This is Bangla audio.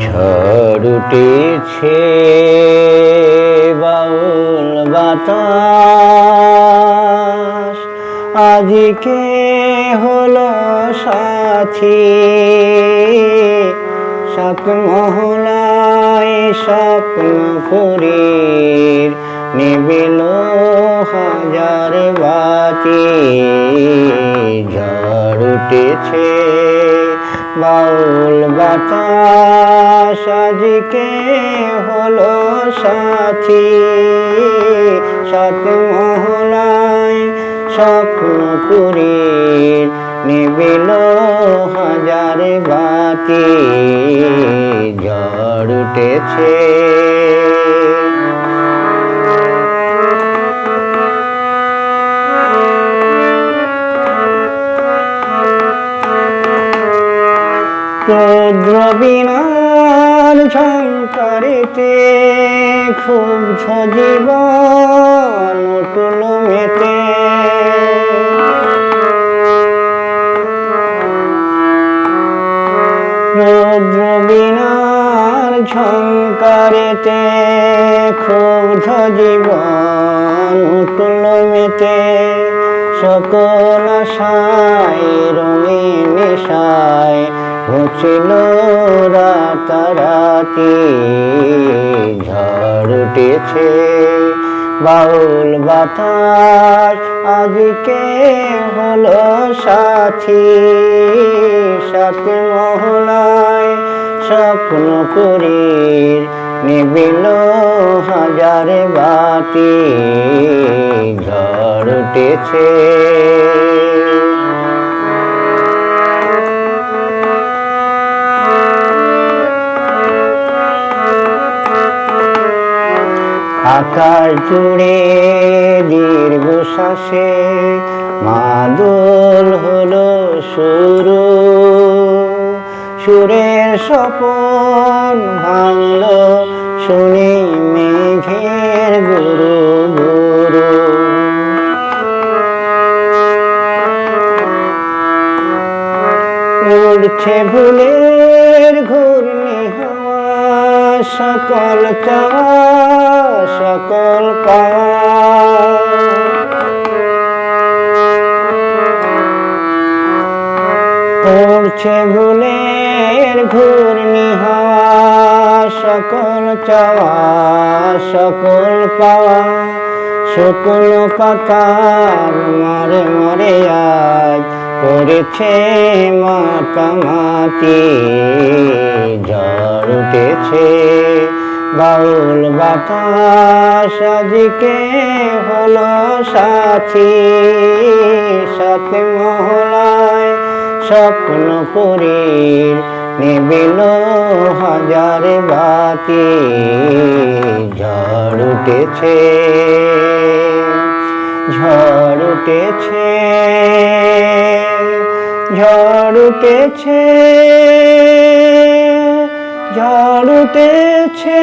ঝড় উঠেছে বাউল বাতাস, আজকে হলো সাথী। সাত মহলায় স্বপ্নপুরীর নিবিল হাজার বাতি। ঝড় উঠেছে বাউল বাতাস, আজকে হলো সাথী। সাত মহলায় স্বপ্নপুরীর নিবিল হাজার বাতি। ঝড় উঠেছে রৌদ্র বিনার ঝঙ্কারিতে ক্ষুব্ধ জীবন উঠল মেতে। রৌদ্র বিনার ঝঙ্কারিতে ক্ষুব্ধ জীবন উঠল মেতে। সকল আশায় রঙিন নেশায় ঘুচল রাতারাতি। ঝড় উঠেছে বাউল বাতাস, আজকে হলো সাথী। সাত মহলায় স্বপ্নপুরীর নিবিল হাজার বাতি। ঝড় উঠেছে আকাশ জুড়ে দীর্ঘশ্বাসে মাদল হলো শুরু। সুরের স্বপন ভাঙল শুনি মেঘের গুরু গুরু। উড়ছে ভুলের ঘূর্ণি হাওয়া, সকল চাওয়া সকল পাওয়া। উড়ছে ভুলের ঘূর্ণি হাওয়া, সকল চাওয়া সকল পাওয়া। শুকনো পাতার মরে মরে আজ পড়েছে মাতামাতি। ঝড় উঠেছে বাউল বাতাস, আজকে হলো সাথী। সাত মহলায় স্বপ্নপুরীর নিবিল হাজার বাতি। ঝড় উঠেছে ঝড় উঠেছে ঝড় উঠেছে ঝড় উঠেছে।